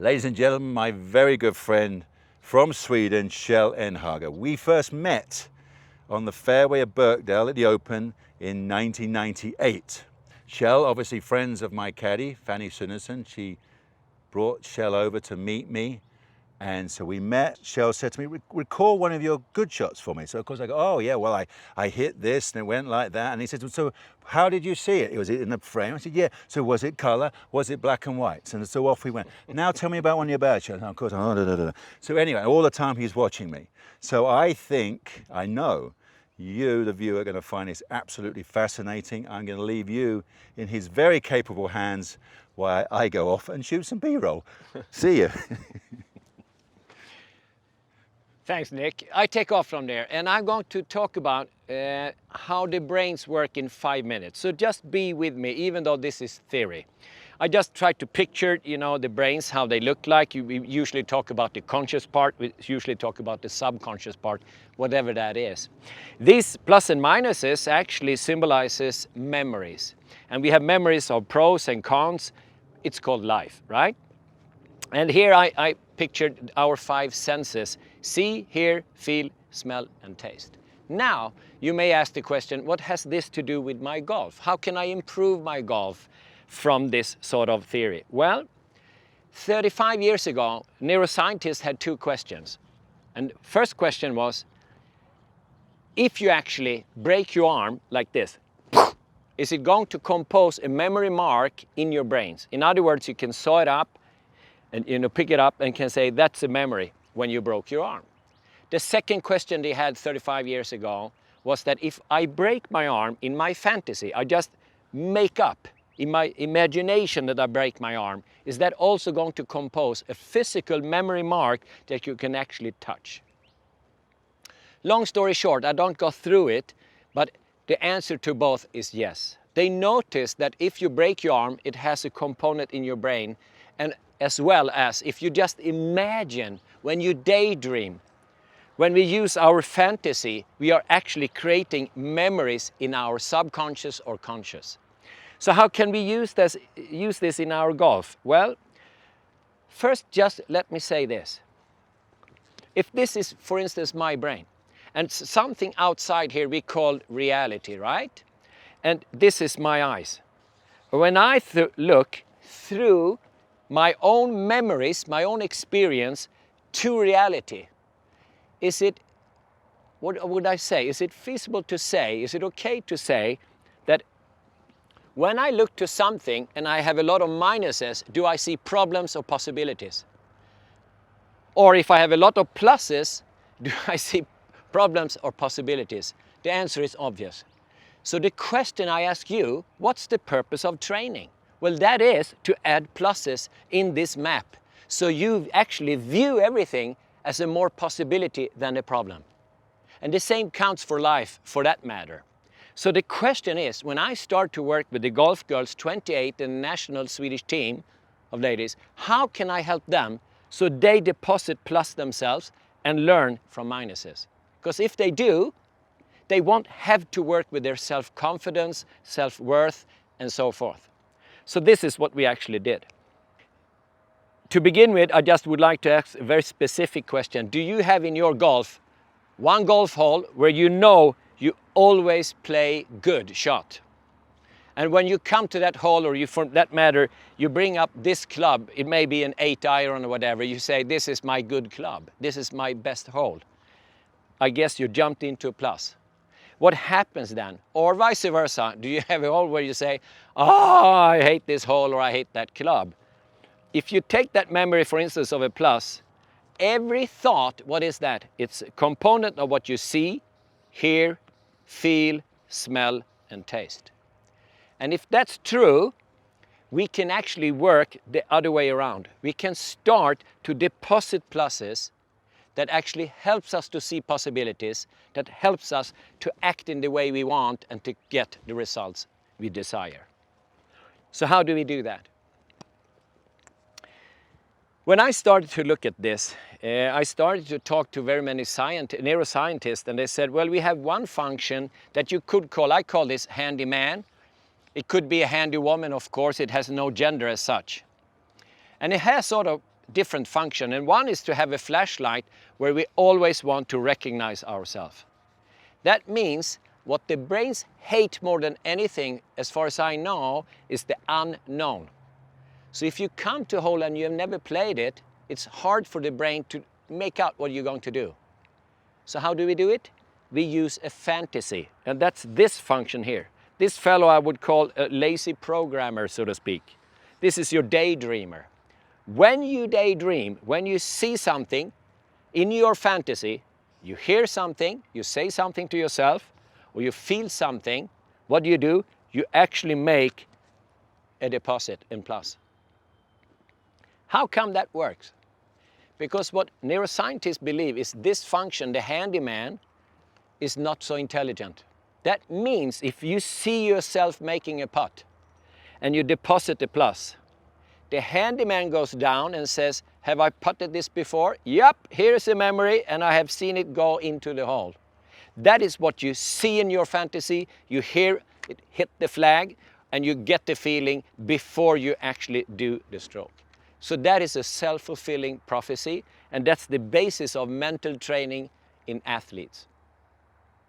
Ladies and gentlemen, my very good friend from Sweden, Kjell Enhager. We first met on the fairway of Birkdale at the Open in 1998. Kjell, obviously friends of my caddy, Fanny Sunderson, she brought Kjell over to meet me. And so we met. Kjell said to me, recall one of your good shots for me. So of course I go, oh yeah, well I hit this and it went like that. And he said, so how did you see it? Was it in the frame? I said, yeah. So was it color? Was it black and white? And so off we went. Now tell me about one of your bad shots. And of course, so anyway, all the time he's watching me. So I know you, the viewer, are going to find this absolutely fascinating. I'm going to leave you in his very capable hands while I go off and shoot some B-roll. See you. Thanks, Nick. I take off from there and I'm going to talk about how the brains work in 5 minutes. So just be with me, even though this is theory. I just try to picture, the brains, how they look like. We usually talk about the conscious part, we usually talk about the subconscious part, whatever that is. These plus and minuses actually symbolizes memories. And we have memories of pros and cons. It's called life, right? And here I pictured our 5 senses: see, hear, feel, smell, and taste. Now, you may ask the question, what has this to do with my golf? How can I improve my golf from this sort of theory? Well, 35 years ago, neuroscientists had 2 questions. And first question was, if you actually break your arm like this, is it going to compose a memory mark in your brains? In other words, you can saw it up and pick it up and can say that's a memory when you broke your arm. The second question they had 35 years ago was that if I break my arm in my fantasy, I just make up in my imagination that I break my arm, is that also going to compose a physical memory mark that you can actually touch? Long story short, I don't go through it, but the answer to both is yes. They noticed that if you break your arm, it has a component in your brain, and as well as if you just imagine, when you daydream, when we use our fantasy, we are actually creating memories in our subconscious or conscious. So how can we use this in our golf? Well, first just let me say this. If this is, for instance, my brain, and something outside here we call reality, right? And this is my eyes. When I look through my own memories, my own experience to reality, what would I say? Is it feasible to say, is it okay to say that when I look to something and I have a lot of minuses, do I see problems or possibilities? Or if I have a lot of pluses, do I see problems or possibilities? The answer is obvious. So the question I ask you, what's the purpose of training? Well, that is to add pluses in this map, so you actually view everything as a more possibility than a problem. And the same counts for life, for that matter. So the question is, when I start to work with the Golf Girls 28, the national Swedish team of ladies, how can I help them so they deposit plus themselves and learn from minuses? Because if they do, they won't have to work with their self-confidence, self-worth, and so forth. So this is what we actually did. To begin with, I just would like to ask a very specific question. Do you have in your golf one golf hole where you know you always play good shot? And when you come to that hole, or for that matter, you bring up this club, it may be an 8 iron or whatever, you say, this is my good club, this is my best hole. I guess you jumped into a plus. What happens then? Or vice versa, do you have a hole where you say, oh, I hate this hole, or I hate that club? If you take that memory, for instance, of a plus, every thought, what is that? It's a component of what you see, hear, feel, smell, and taste. And if that's true, we can actually work the other way around. We can start to deposit pluses that actually helps us to see possibilities, that helps us to act in the way we want and to get the results we desire. So how do we do that? When I started to look at this, I started to talk to very many neuroscientists, and they said, well, we have one function that you could call, I call this handy man. It could be a handy woman, of course, it has no gender as such. And it has sort of different function, and one is to have a flashlight where we always want to recognize ourselves. That means what the brains hate more than anything, as far as I know, is the unknown. So if you come to hole and you have never played it, it's hard for the brain to make out what you're going to do. So how do we do it? We use a fantasy, and that's this function here. This fellow I would call a lazy programmer, so to speak. This is your daydreamer. When you daydream, when you see something in your fantasy, you hear something, you say something to yourself, or you feel something, what do? You actually make a deposit in plus. How come that works? Because what neuroscientists believe is this function, the handyman, is not so intelligent. That means if you see yourself making a putt and you deposit the plus, the handyman goes down and says, have I putted this before? Yep, here's a memory and I have seen it go into the hole. That is what you see in your fantasy, you hear it hit the flag, and you get the feeling before you actually do the stroke. So that is a self-fulfilling prophecy, and that's the basis of mental training in athletes.